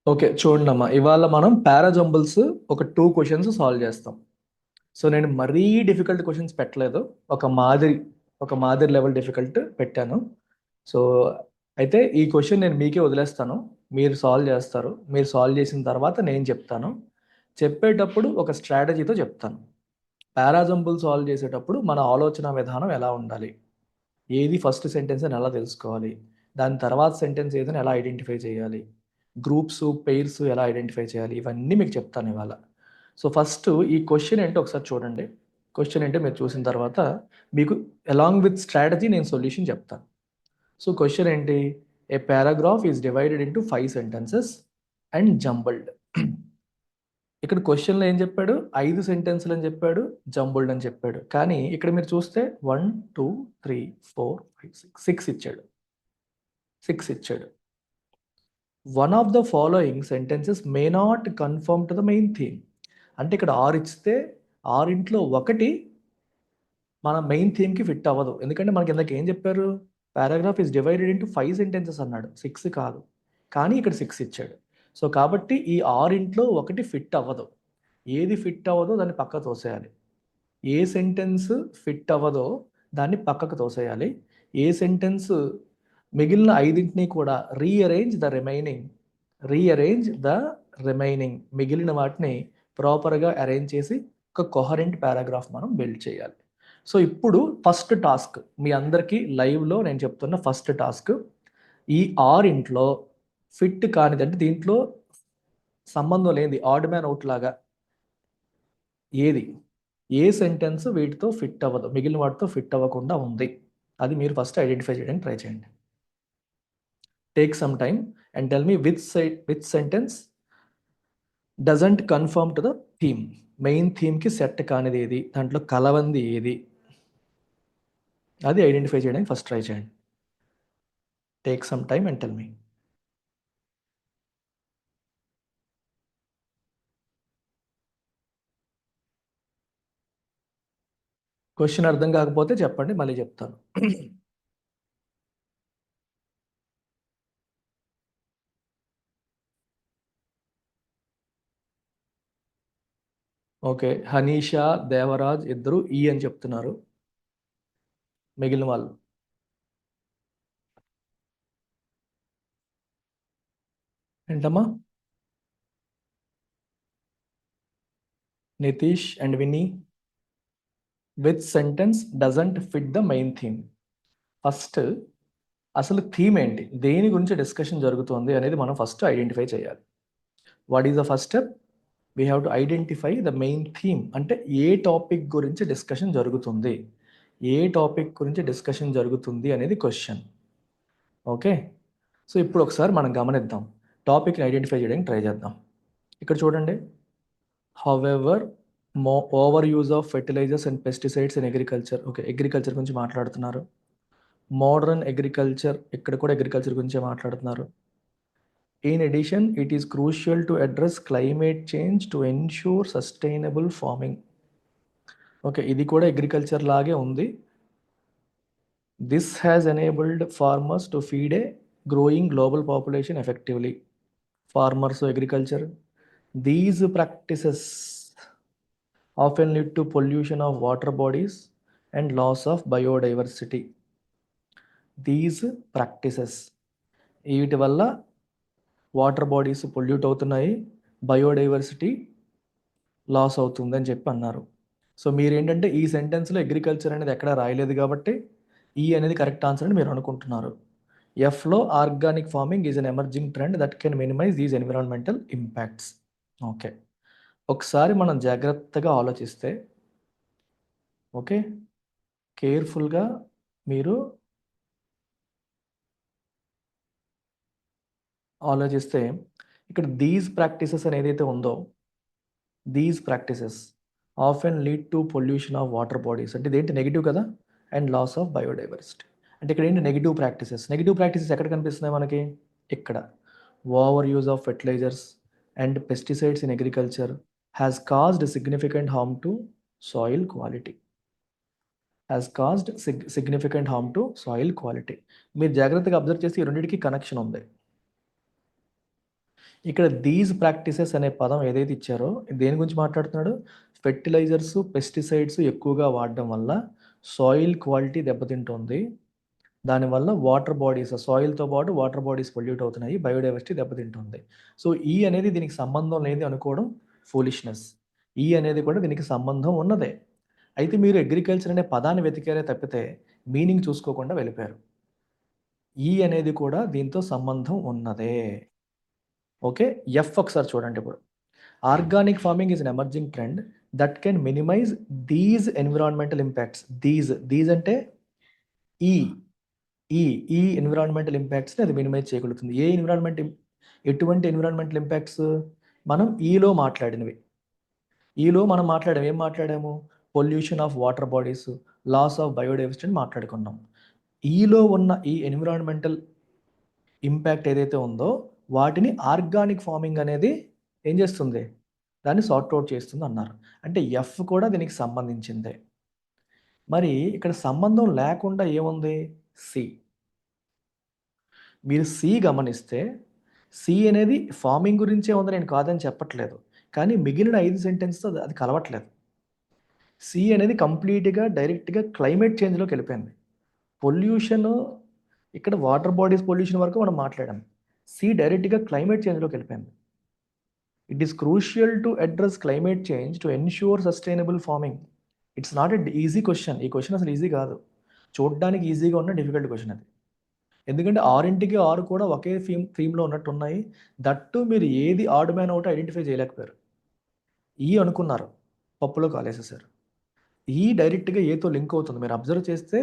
Okay. చూడండమ్మా, ఇవాళ మనం పారాజంబుల్స్ ఒక 2 క్వెషన్స్ సాల్వ్ చేస్తాం. సో, నేను మరీ డిఫికల్ట్ క్వెషన్స్ పెట్టలేదు. ఒక మాదిరి లెవెల్ డిఫికల్ట్ పెట్టాను. సో, అయితే ఈ క్వెషన్ నేను మీకే వదిలేస్తాను. మీరు సాల్వ్ చేస్తారు. మీరు సాల్వ్ చేసిన తర్వాత నేను చెప్తాను. చెప్పేటప్పుడు ఒక స్ట్రాటజీతో చెప్తాను. పారాజంబుల్ సాల్వ్ చేసేటప్పుడు మన ఆలోచన విధానం ఎలా ఉండాలి? ఏది ఫస్ట్ సెంటెన్స్ అని ఎలా తెలుసుకోవాలి? దాని తర్వాత సెంటెన్స్ ఏదని ఎలా ఐడెంటిఫై చేయాలి? గ్రూప్స్, పెయిర్స్ ఎలా ఐడెంటిఫై చేయాలి? ఇవన్నీ మీకు చెప్తాను ఇవాళ. సో, ఫస్ట్ ఈ క్వెషన్ ఏంటో ఒకసారి చూడండి. క్వెషన్ ఏంటో మీరు చూసిన తర్వాత మీకు అలాంగ్ విత్ స్ట్రాటజీ నేను సొల్యూషన్ చెప్తాను. సో, క్వెషన్ ఏంటి? A paragraph is divided into 5 sentences and jumbled. ఇక్కడ క్వెషన్‌లో ఏం చెప్పాడు? 5 సెంటెన్స్‌లు అని చెప్పాడు, జంబుల్డ్ అని చెప్పాడు. కానీ ఇక్కడ మీరు చూస్తే 1, 2, 3, 4, 5, 6 ఇచ్చాడు. 6 ఇచ్చాడు. One of the following sentences may not confirm to the main theme. అంటే ఇక్కడ 6 ఇస్తే 6 ఒకటి మన మెయిన్ థీమ్‌కి ఫిట్ అవ్వదు. ఎందుకంటే మనకి ఇందాక ఏం చెప్పారు? Paragraph is divided into 5 sentences అన్నాడు. 6 కాదు. కానీ ఇక్కడ 6 ఇచ్చాడు. సో, కాబట్టి ఈ 6 ఒకటి ఫిట్ అవ్వదు. ఏది ఫిట్ అవ్వదో దాన్ని పక్కకు తోసేయాలి. ఏ సెంటెన్స్ ఫిట్ అవ్వదో దాన్ని పక్కకు తోసేయాలి. ఏ సెంటెన్స్ మిగిలిన 5 కూడా రీఅరేంజ్ ద రిమైనింగ్ మిగిలిన వాటిని ప్రాపర్‌గా అరేంజ్ చేసి ఒక కొహరెంట్ పారాగ్రాఫ్ మనం బిల్డ్ చేయాలి. సో, ఇప్పుడు ఫస్ట్ టాస్క్ మీ అందరికీ లైవ్‌లో నేను చెప్తున్న ఫస్ట్ టాస్క్, ఈ 6 ఫిట్ కానిది, అంటే దీంట్లో సంబంధం లేనిది, ఆడ్ మ్యాన్ ఔట్ లాగా ఏది, ఏ సెంటెన్స్ వీటితో ఫిట్ అవ్వదు, మిగిలిన వాటితో ఫిట్ అవ్వకుండా ఉంది, అది మీరు ఫస్ట్ ఐడెంటిఫై చేయడానికి ట్రై చేయండి. Take some time and tell me which sentence doesn't confirm to the theme. Main థీమ్కి సెట్ కానిది ఏది, దాంట్లో కలవంది ఏది, అది ఐడెంటిఫై చేయడానికి ఫస్ట్ ట్రై చేయండి. Take some time and tell me. Question అర్థం కాకపోతే చెప్పండి, మళ్ళీ చెప్తాను. ఓకే, హనీషా, దేవరాజ్ ఇద్దరు ఈ అని చెప్తున్నారు. మిగిలిన వాళ్ళు ఏంటమ్మా? Nitish and Vini, which sentence doesn't fit the main theme. First అసలు థీమ్ ఏంటి, దేని గురించి డిస్కషన్ జరుగుతుంది అనేది మనం ఫస్ట్ ఐడెంటిఫై చేయాలి. What is the first step? We have to identify the main theme. అంటే ఏ టాపిక్ గురించి డిస్కషన్ జరుగుతుంది, ఏ టాపిక్ గురించి డిస్కషన్ జరుగుతుంది అనేది క్వశ్చన్. ఓకే, సో ఇప్పుడు ఒకసారి మనం గమనిద్దాం, టాపిక్ని ఐడెంటిఫై చేయడానికి ట్రై చేద్దాం. ఇక్కడ చూడండి, however over use of fertilizers and pesticides in agriculture. Okay, agriculture గురించి మాట్లాడుతున్నారు. మోడర్న్ అగ్రికల్చర్, ఇక్కడ కూడా అగ్రికల్చర్ గురించే మాట్లాడుతున్నారు. In addition, it is crucial to address climate change to ensure sustainable farming. Okay, ఇది కూడా అగ్రికల్చర్ లాగే ఉంది. This has enabled farmers to feed a growing global population effectively. Farmers, agriculture. These practices often lead to pollution of water bodies and loss of biodiversity. These practices, వీటి వల్ల water bodies pollute అవుతున్నాయి, biodiversity loss అవుతుంది అని చెప్పి అన్నారు. So మీరేంటంటే ఈ సెంటెన్స్లో agriculture అనేది ఎక్కడా రాయలేదు కాబట్టి ఈ అనేది కరెక్ట్ ఆన్సర్ అని మీరు అనుకుంటున్నారు. ఎఫ్లో organic farming is an emerging trend that can minimize these environmental impacts. Okay, ఒకసారి మనం జాగ్రత్తగా ఆలోచిస్తే, ఓకే, కేర్ఫుల్గా మీరు ఆలోచిస్తే, ఇక్కడ దీస్ ప్రాక్టీసెస్ అని ఏదైతే ఉందో, these practices often lead to pollution of water bodies, అంటే ఇదేంటి నెగిటివ్ కదా, అండ్ లాస్ ఆఫ్ బయోడైవర్సిటీ. అంటే ఇక్కడ ఏంటి నెగిటివ్ ప్రాక్టీసెస్ ఎక్కడ కనిపిస్తున్నాయి మనకి? ఇక్కడ over use of fertilizers and pesticides in agriculture has caused significant harm to soil quality. మీరు జాగ్రత్తగా అబ్జర్వ్ చేసి ఈ రెండింటికి కనెక్షన్ ఉంది. ఇక్కడ దీస్ ప్రాక్టీసెస్ అనే పదం ఏదైతే ఇచ్చారో దేని గురించి మాట్లాడుతున్నాడు? ఫెర్టిలైజర్స్, పెస్టిసైడ్స్ ఎక్కువగా వాడడం వల్ల సాయిల్ క్వాలిటీ దెబ్బతింటుంది. దానివల్ల వాటర్ బాడీస్, సాయిల్‌తో పాటు వాటర్ బాడీస్ పొల్యూట్ అవుతున్నాయి. బయోడైవర్సిటీ దెబ్బతింటుంది. సో, ఈ అనేది దీనికి సంబంధం లేనిది అనుకోవడం ఫూలిష్‌నెస్. ఈ అనేది కూడా దీనికి సంబంధం ఉన్నదే. అయితే మీరు అగ్రికల్చర్ అనే పదాన్ని వెతికారే తప్పితే మీనింగ్ చూసుకోకుండా వెళ్ళిపోయారు. ఈ అనేది కూడా దీంతో సంబంధం ఉన్నదే. ఓకే. ఎఫ్ ఒకసారి చూడండి ఇప్పుడు. Organic farming is an emerging trend that can minimize these environmental impacts. These అంటే ఈ ఈ ఈ ఎన్విరాన్మెంటల్ ఇంపాక్ట్స్ని అది మినిమైజ్ చేయగలుగుతుంది. ఎటువంటి ఎన్విరాన్మెంటల్ ఇంపాక్ట్స్? మనం ఈలో మాట్లాడినవి. ఈలో మనం మాట్లాడాము. ఏం మాట్లాడాము? Pollution of water bodies, loss of biodiversity అని మాట్లాడుకున్నాం. ఈలో ఉన్న ఈ ఎన్విరాన్మెంటల్ ఇంపాక్ట్ ఏదైతే ఉందో వాటిని ఆర్గానిక్ ఫార్మింగ్ అనేది ఏం చేస్తుంది? దాన్ని సార్ట్ అవుట్ చేస్తుంది అన్నారు. అంటే ఎఫ్ కూడా దీనికి సంబంధించిందే. మరి ఇక్కడ సంబంధం లేకుండా ఏముంది? సి. మీరు సి గమనిస్తే సి అనేది ఫార్మింగ్ గురించే ఉంది, నేను కాదని చెప్పట్లేదు. కానీ మిగిలిన 5 సెంటెన్స్‌తో అది కలవట్లేదు. సి అనేది కంప్లీట్‌గా డైరెక్ట్‌గా క్లైమేట్ చేంజ్‌లోకి వెళ్ళిపోయింది. పొల్యూషను ఇక్కడ వాటర్ బాడీస్ పొల్యూషన్ వరకు మనం మాట్లాడాం. సి డైరెక్ట్‌గా క్లైమేట్ చేంజ్‌లోకి వెళ్ళిపోయింది. It is crucial to address climate change to ensure sustainable farming. It's not a easy question. ఈ క్వెషన్ అసలు ఈజీ కాదు. చూడడానికి ఈజీగా ఉన్న డిఫికల్ట్ క్వెషన్ అది. ఎందుకంటే 6కి 6 కూడా ఒకే థీమ్‌లో ఉన్నట్టున్నాయి. దట్టు మీరు ఏది ఆడ్ మ్యాన్ అవుట్ ఐడెంటిఫై చేయలేకపోయారు. ఈ అనుకున్నారు. పప్పులో కాలేసేసారు. ఈ డైరెక్ట్‌గా ఏతో లింక్ అవుతుంది. మీరు అబ్జర్వ్ చేస్తే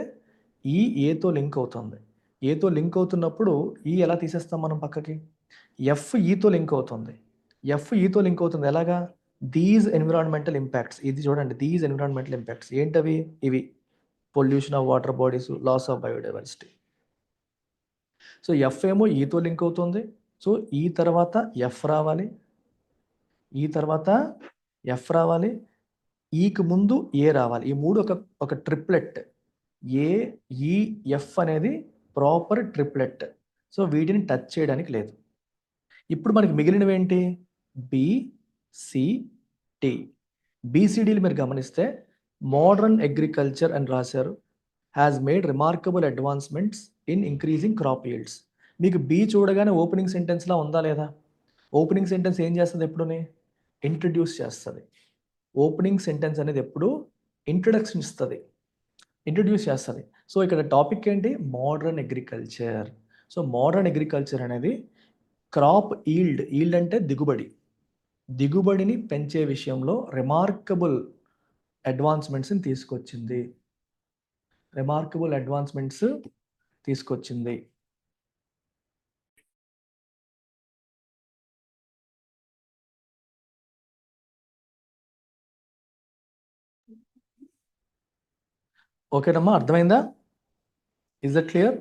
ఈ ఏతో లింక్ అవుతుంది. ఏతో లింక్ అవుతున్నప్పుడు ఈ ఎలా తీసేస్తాం మనం పక్కకి? ఎఫ్ ఈతో లింక్ అవుతుంది. ఎఫ్ ఈతో లింక్ అవుతుంది ఎలాగా? These environmental impacts. ఇది చూడండి, దీస్ ఎన్విరాన్మెంటల్ ఇంపాక్ట్స్ ఏంటవి? ఇవి pollution of water bodies, loss of biodiversity. So, F ఏమో ఈతో లింక్ అవుతుంది. సో, ఈ తర్వాత ఎఫ్ రావాలి. ఈ తర్వాత ఎఫ్ రావాలి. ఈకి ముందు ఏ రావాలి. ఈ 3 ఒక ట్రిప్లెట్. ఏ, ఈ, ఎఫ్ అనేది ప్రాపర్ ట్రిప్లెట్. సో, వీటిని టచ్ చేయడానికి లేదు. ఇప్పుడు మనకి మిగిలినవేంటి? B, C, D. బీసీడీలు మీరు గమనిస్తే మోడర్న్ అగ్రికల్చర్ అని రాశారు. Has made remarkable advancements in increasing crop yields. మీకు బి చూడగానే ఓపెనింగ్ సెంటెన్స్‌లా ఉందా లేదా? ఓపెనింగ్ సెంటెన్స్ ఏం చేస్తది ఎప్పుడుని? ఇంట్రడ్యూస్ చేస్తది. ఓపెనింగ్ సెంటెన్స్ అనేది ఎప్పుడు ఇంట్రడక్షన్ ఇస్తది. ఇంట్రడ్యూస్ చేస్తది. సో, ఇక్కడ టాపిక్ ఏంటి? Modern agriculture. So, modern agriculture అనేది క్రాప్ ఈల్డ్ అంటే దిగుబడి. దిగుబడిని పెంచే విషయంలో రిమార్కబుల్ అడ్వాన్స్మెంట్స్‌ని తీసుకొచ్చింది. రిమార్కబుల్ అడ్వాన్స్మెంట్స్ తీసుకొచ్చింది. ఓకేనమ్మా, అర్థమైందా? Is that clear?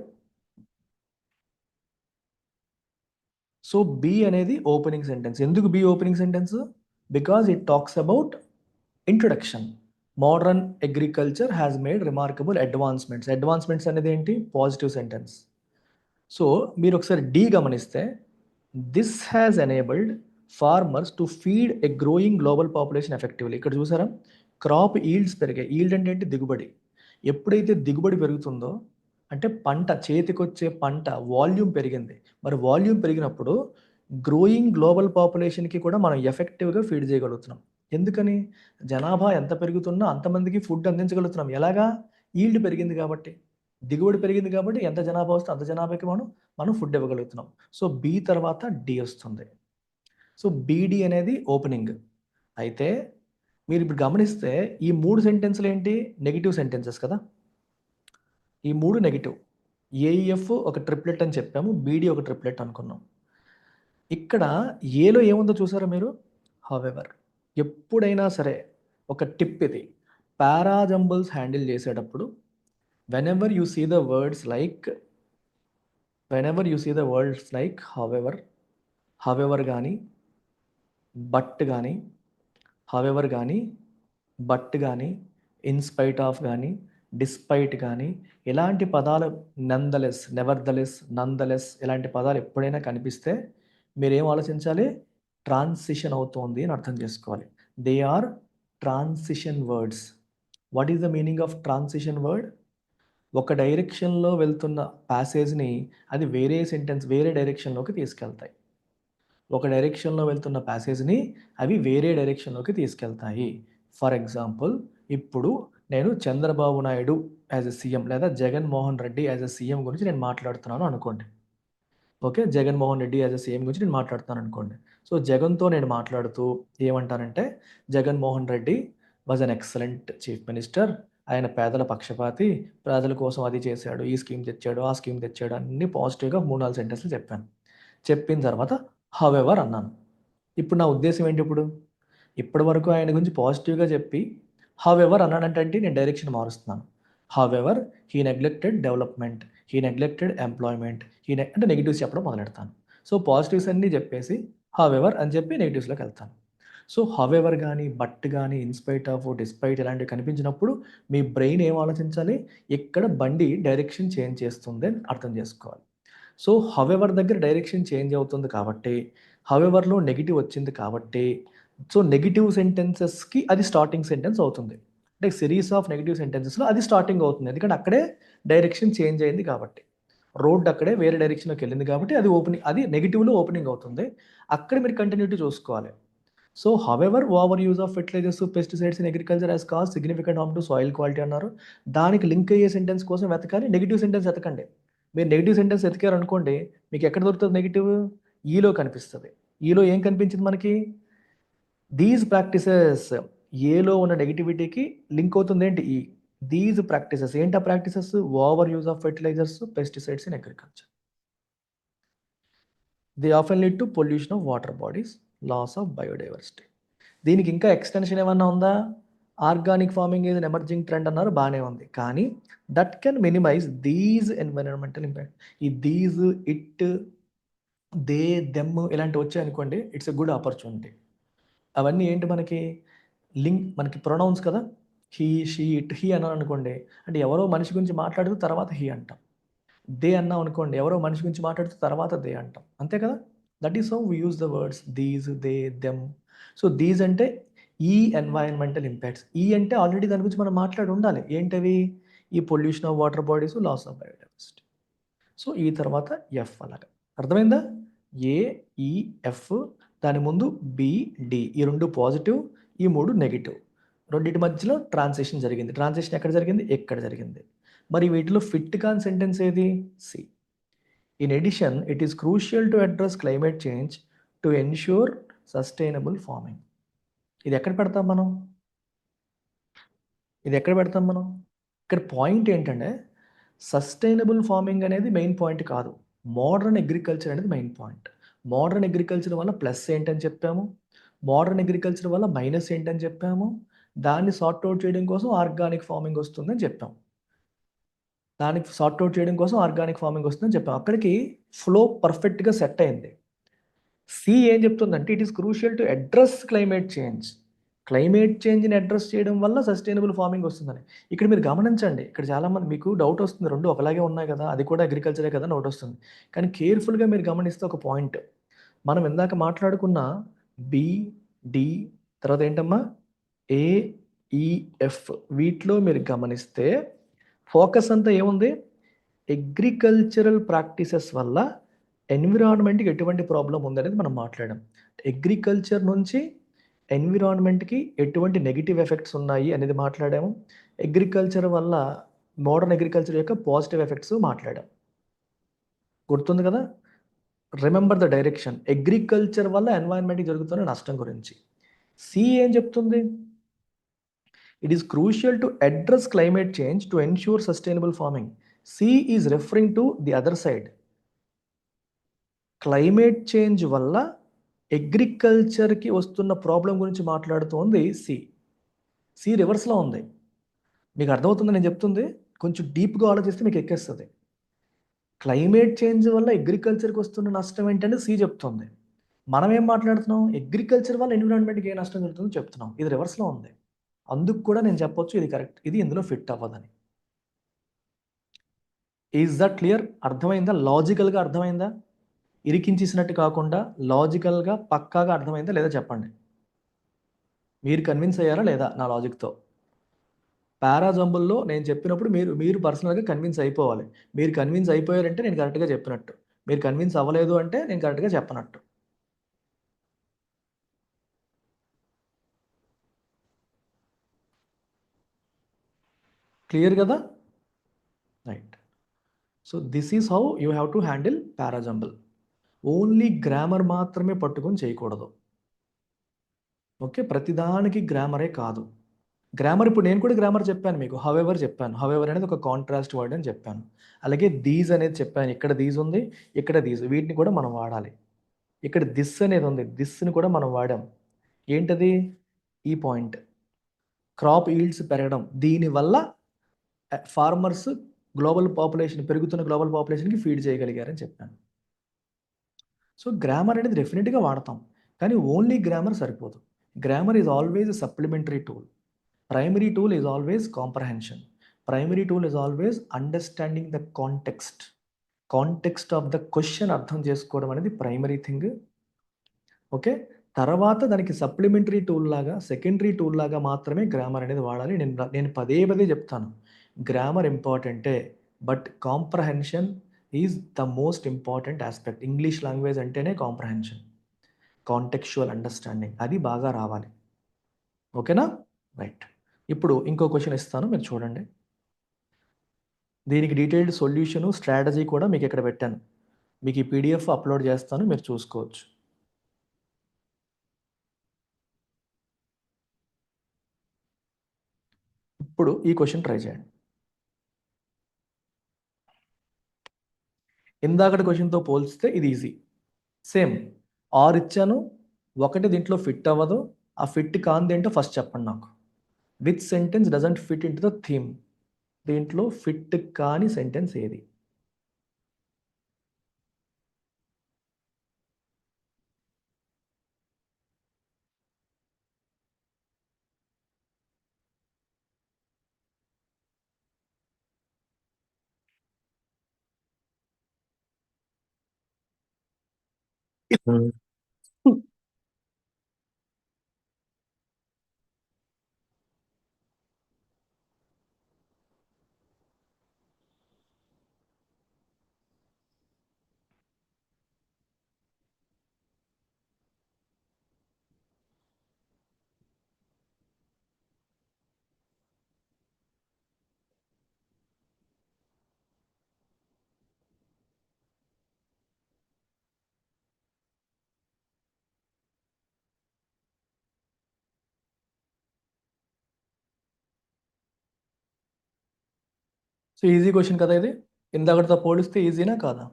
So, B అనేది ఓపెనింగ్ సెంటెన్స్. ఎందుకు B opening sentence? Because it talks about introduction. Modern agriculture has made remarkable advancements. Advancements అనేది ఏంటి? Positive sentence. సో, మీరు ఒకసారి డి గమనిస్తే this has enabled farmers to feed a growing global population effectively. ఇక్కడ చూసారా? Crop yields పెరిగాయి. Yield అంటే ఏంటి? దిగుబడి. ఎప్పుడైతే దిగుబడి పెరుగుతుందో అంటే పంట చేతికొచ్చే పంట వాల్యూమ్ పెరిగింది. మరి వాల్యూమ్ పెరిగినప్పుడు గ్రోయింగ్ గ్లోబల్ పాపులేషన్‌కి కూడా మనం ఎఫెక్టివ్‌గా ఫీడ్ చేయగలుగుతున్నాం. ఎందుకని? జనాభా ఎంత పెరుగుతున్నా అంతమందికి ఫుడ్ అందించగలుగుతున్నాం. ఎలాగా? ఈల్డ్ పెరిగింది కాబట్టి. దిగుబడి పెరిగింది కాబట్టి ఎంత జనాభా వస్తే అంత జనాభాకి మనం ఫుడ్ ఇవ్వగలుగుతున్నాం. సో, బి తర్వాత డి వస్తుంది. సో, బీడీ అనేది ఓపెనింగ్. అయితే మీరిప్పుడు గమనిస్తే ఈ 3 సెంటెన్స్‌లు ఏంటి? నెగెటివ్ సెంటెన్సెస్ కదా! ఈ 3 నెగెటివ్. ఏఈఎఫ్ ఒక ట్రిప్లెట్ అని చెప్పాము. బీడీ ఒక ట్రిప్లెట్ అనుకున్నాం. ఇక్కడ ఏలో ఏముందో చూసారా మీరు? హౌవెవర్. ఎప్పుడైనా సరే ఒక టిప్ ఇది. పారాజంబుల్స్ హ్యాండిల్ చేసేటప్పుడు whenever you see the words like however గానీ, బట్ గానీ, హౌవెవర్ గానీ, బట్ గానీ, ఇన్‌స్పైట్ ఆఫ్ గానీ, డిస్పైట్ గానీ, ఇలాంటి పదాలు నందలెస్, నెవర్‌దలెస్, నందలెస్ ఇలాంటి పదాలు ఎప్పుడైనా కనిపిస్తే మీరేం ఆలోచించాలి? ట్రాన్సిషన్ అవుతోంది అని అర్థం చేసుకోవాలి. They are transition words. What is the meaning of transition word? ఒక డైరెక్షన్‌లో వెళ్తున్న ప్యాసేజ్‌ని అది వేరే డైరెక్షన్‌లోకి తీసుకెళ్తాయి. ఒక డైరెక్షన్‌లో వెళ్తున్న ప్యాసేజ్‌ని అవి వేరే డైరెక్షన్‌లోకి తీసుకెళ్తాయి. ఫర్ ఎగ్జాంపుల్, ఇప్పుడు నేను Chandrababu Naidu as a CM లేదా Jaganmohan Reddy as a CM గురించి నేను మాట్లాడుతున్నాను అనుకోండి. Okay. Jaganmohan Reddy as a CM గురించి నేను మాట్లాడుతున్నాను అనుకోండి. సో, జగన్‌తో నేను మాట్లాడుతూ ఏమంటానంటే, Jaganmohan Reddy was an excellent chief minister. ఆయన పేదల పక్షపాతి, ప్రజల కోసం అది చేశాడు, ఈ స్కీమ్ తెచ్చాడు, ఆ స్కీమ్ తెచ్చాడు అన్నీ పాజిటివ్‌గా 3, 4 సెంటెన్స్‌లు చెప్పాను. చెప్పిన తర్వాత హౌఎవర్ అన్నాను. ఇప్పుడు నా ఉద్దేశ్యం ఏంటి ఇప్పుడు? ఇప్పటివరకు ఆయన గురించి పాజిటివ్‌గా చెప్పి, హౌఎవర్ అన్నానంటే నేను డైరెక్షన్ మారుస్తున్నాను. However he neglected development, he neglected employment, అంటే నెగెటివ్స్ చెప్పడం మొదలెడతాను. సో, పాజిటివ్స్ అన్నీ చెప్పేసి హౌఎవర్ అని చెప్పి నెగెటివ్స్‌లోకెళ్తాను. సో, హౌఎవర్ గాని, బట్ గాని, ఇన్‌స్పైట్ ఆఫ్, డిస్పైట్ ఇలాంటివి కనిపించినప్పుడు మీ బ్రెయిన్ ఏం ఆలోచించాలి? ఇక్కడ బండి డైరెక్షన్ చేంజ్ చేస్తుంది అని అర్థం చేసుకోవాలి. సో, హౌఎవర్ దగ్గర డైరెక్షన్ చేంజ్ అవుతుంది కాబట్టి, హౌఎవర్‌లో నెగెటివ్ వచ్చింది కాబట్టి, సో, నెగెటివ్ సెంటెన్సెస్‌కి అది స్టార్టింగ్ సెంటెన్స్ అవుతుంది. అంటే సిరీస్ ఆఫ్ నెగెటివ్ సెంటెన్సెస్‌లో అది స్టార్టింగ్ అవుతుంది. ఎందుకంటే అక్కడే డైరెక్షన్ చేంజ్ అయింది కాబట్టి. రోడ్ అక్కడే వేరే డైరెక్షన్‌లోకి వెళ్ళింది కాబట్టి అది నెగెటివ్‌లో ఓపెనింగ్ అవుతుంది. అక్కడ మీరు కంటిన్యూటీ చూసుకోవాలి. So, however over use of fertilisers, pesticides in agriculture has caused significant harm to soil quality అన్నారు. దానికి లింక్ అయ్యే సెంటెన్స్ కోసం వెతకాలి. నెగెటివ్ సెంటెన్స్ వెతకండి. మీరు నెగెటివ్ సెంటెన్స్ వెతికారనుకోండి, మీకు ఎక్కడ దొరుకుతది నెగెటివ్? ఈలో కనిపిస్తది. ఈలో ఏం కనిపించింది మనకి? These practices. ఏలో ఉన్న నెగటివిటీకి లింక్ అవుతుంది ఏంటి? ఈ. దీస్ ప్రాక్టీసెస్ ఏంటి? ఆ practices? Over use of fertilisers, pesticides in agriculture. They often lead to pollution of water bodies, loss of biodiversity. దీనికి ఇంకా ఎక్స్టెన్షన్ ఏమన్నా ఉందా? Organic farming is an emerging trend అన్నారు, బానే ఉంది. కానీ that can minimize these environmental impact. ఈ these, it, they, them ఇలాంటివి వచ్చాయనుకోండి, ఇట్స్ ఎ గుడ్ ఆపర్చునిటీ. అవన్నీ ఏంటి మనకి? మనకి ప్రొనౌన్స్ కదా! హీ, షీ, ఇట్, హీ అన్నాననుకోండి, అంటే ఎవరో మనిషి గురించి మాట్లాడుతూ తర్వాత హీ అంటాం. దే అన్నాం అనుకోండి, ఎవరో మనిషి గురించి మాట్లాడుతూ తర్వాత దే అంటాం. అంతే కదా! That is how we use the words these, they, them. So, these అంటే ఈ ఎన్వైరన్మెంటల్ ఇంపాక్ట్స్. ఈ అంటే ఆల్రెడీ దాని గురించి మనం మాట్లాడి ఉండాలి. ఏంటవి? ఈ pollution of water bodies, loss of biodiversity. So, ఈ తర్వాత ఎఫ్ అలాగా. అర్థమైందా? ఏ, ఈ, ఎఫ్, దాని ముందు బి, డి. ఈ 2 పాజిటివ్, ఈ 3 నెగెటివ్. రెండిటి మధ్యలో ట్రాన్సిషన్ జరిగింది. ట్రాన్సిషన్ ఎక్కడ జరిగింది? ఇక్కడ జరిగింది. మరి వీటిలో ఫిట్ కాని సెంటెన్స్ ఏది? C. In addition, it is crucial to address climate change to ensure sustainable farming. ఇది ఎక్కడ పెడతాం మనం? ఇక్కడ పాయింట్ ఏంటంటే, సస్టైనబుల్ ఫార్మింగ్ అనేది మెయిన్ పాయింట్ కాదు. మోడర్న్ అగ్రికల్చర్ అనేది మెయిన్ పాయింట్. మోడర్న్ అగ్రికల్చర్ వల్ల ప్లస్ ఏంటని చెప్పాము. మోడర్న్ అగ్రికల్చర్ వల్ల మైనస్ ఏంటని చెప్పాము. దాన్ని సార్ట్ ఔట్ చేయడం కోసం ఆర్గానిక్ ఫార్మింగ్ వస్తుందని చెప్పాం. అక్కడికి ఫ్లో పర్ఫెక్ట్‌గా సెట్ అయింది. సి ఏం చెప్తుందంటే, it is crucial to address climate change. Climate చేంజ్‌ని అడ్రెస్ చేయడం వల్ల సస్టైనబుల్ ఫార్మింగ్ వస్తుందని. ఇక్కడ మీరు గమనించండి. ఇక్కడ చాలామంది మీకు డౌట్ వస్తుంది. 2 ఒకలాగే ఉన్నాయి కదా! అది కూడా అగ్రికల్చరే కదా! అని డౌటొస్తుంది. కానీ కేర్‌ఫుల్‌గా మీరు గమనిస్తే ఒక పాయింట్. మనం ఇందాక మాట్లాడుకున్న బి, డి తర్వాత ఏంటమ్మా? ఏ, ఈ, ఎఫ్ వీటిలో మీరు గమనిస్తే ఫోకస్ అంతా ఏముంది? అగ్రికల్చరల్ ప్రాక్టీసెస్ వల్ల ఎన్విరాన్మెంట్‌కి ఎటువంటి ప్రాబ్లమ్ ఉందనేది మనం మాట్లాడాం. అగ్రికల్చర్ నుంచి ఎన్విరాన్మెంట్‌కి ఎటువంటి నెగెటివ్ ఎఫెక్ట్స్ ఉన్నాయి అనేది మాట్లాడాము. అగ్రికల్చర్ వల్ల మోడర్న్ అగ్రికల్చర్ యొక్క పాజిటివ్ ఎఫెక్ట్స్ మాట్లాడాం. గుర్తుంది కదా! Remember the direction. అగ్రికల్చర్ వల్ల ఎన్వైర్న్మెంట్‌కి జరుగుతున్న నష్టం గురించి. సి ఏం చెప్తుంది? It is crucial to address climate change to ensure sustainable farming. C is referring to the other side. Climate change వల్ల అగ్రికల్చర్‌కి వస్తున్న ప్రాబ్లమ్ గురించి మాట్లాడుతోంది సి. సి రివర్స్‌లో ఉంది. మీకు అర్థమవుతుందా నేను చెప్తుంది? కొంచెం డీప్‌గా ఆలోచిస్తే మీకు ఎక్కేస్తది. క్లైమేట్ చేంజ్ వల్ల అగ్రికల్చర్‌కి వస్తున్న నష్టం ఏంటని సి చెప్తుంది. మనం ఏం మాట్లాడుతున్నాం? అగ్రికల్చర్ వల్ల ఎన్విరాన్మెంట్‌కి ఏ నష్టం జరుగుతుందో చెప్తున్నాం. ఇది రివర్స్‌లో ఉంది. అందుకు కూడా నేను చెప్పొచ్చు ఇది కరెక్ట్. ఇది ఇందులో ఫిట్ అవ్వదని. Is that clear? అర్థమైందా? లాజికల్‌గా అర్థమైందా? ఇరికించేసినట్టు కాకుండా లాజికల్గా పక్కాగా అర్థమైందా లేదా చెప్పండి. మీరు కన్విన్స్ అయ్యారా లేదా నా లాజిక్తో? పారాజంబుల్లో నేను చెప్పినప్పుడు మీరు మీరు పర్సనల్గా కన్విన్స్ అయిపోవాలి. మీరు కన్విన్స్ అయిపోయారంటే నేను కరెక్ట్గా చెప్పినట్టు. మీరు కన్విన్స్ అవ్వలేదు అంటే నేను కరెక్ట్గా చెప్పనట్టు. క్లియర్ కదా? Right. So this is how you have to handle parajumble. Only grammar మాత్రమే పట్టుకొని చేయకూడదు. ఓకే, ప్రతిదానికి గ్రామరే కాదు. గ్రామర్ ఇప్పుడు నేను కూడా గ్రామర్ చెప్పాను మీకు. హౌఎవర్ చెప్పాను. హౌఎవర్ అనేది ఒక కాంట్రాస్ట్ వర్డ్ అని చెప్పాను. అలాగే దీస్ అనేది చెప్పాను. ఇక్కడ దీస్ ఉంది, ఇక్కడ దీస్. వీటిని కూడా మనం వాడాలి. ఇక్కడ దిస్ అనేది ఉంది. దిస్ని కూడా మనం వాడాం. ఏంటది? ఈ పాయింట్. క్రాప్ ఈల్డ్స్ పెరగడం. దీనివల్ల ఫార్మర్స్ గ్లోబల్ పాపులేషన్, పెరుగుతున్న గ్లోబల్ పాపులేషన్కి ఫీడ్ చేయగలిగారని చెప్పాను. సో గ్రామర్ అనేది డెఫినెట్గా వాడతాం, కానీ ఓన్లీ గ్రామర్ సరిపోదు. Grammar is always supplementary tool. Primary tool is always comprehension. Primary tool is always understanding the context of the question అర్థం చేసుకోవడం అనేది ప్రైమరీ థింగ్. ఓకే, తర్వాత దానికి సప్లిమెంటరీ టూల్ లాగా, సెకండరీ టూల్ లాగా మాత్రమే గ్రామర్ అనేది వాడాలి. నేను పదే పదే చెప్తాను, గ్రామర్ ఇంపార్టెంటే, but comprehension is the most important aspect. English language అంటేనే కాంప్రహెన్షన్, కాంటెక్చువల్ అండర్స్టాండింగ్, అది బాగా రావాలి. ఓకేనా? రైట్. ఇప్పుడు ఇంకో క్వశ్చన్ ఇస్తాను, మీరు చూడండి. దీనికి డీటెయిల్డ్ సొల్యూషను, స్ట్రాటజీ కూడా మీకు ఇక్కడ పెట్టాను. మీకు ఈ పీడిఎఫ్ అప్లోడ్ చేస్తాను, మీరు చూసుకోవచ్చు. ఇప్పుడు ఈ క్వశ్చన్ ట్రై చేయండి. ఇందాకటి క్వశ్చన్తో పోల్చితే ఇది ఈజీ. సేమ్ 6 ఇచ్చాను, ఒకటి దీంట్లో ఫిట్ అవ్వదు. ఆ ఫిట్ కాంది ఏంటో ఫస్ట్ చెప్పండి నాకు. Which sentence doesn't fit into the theme? దీంట్లో ఫిట్ కాని సెంటెన్స్ ఏది? సో ఈజీ క్వశ్చన్ కదా ఇది. ఇందాకటితో పోలిస్తే ఈజీనా కాదా?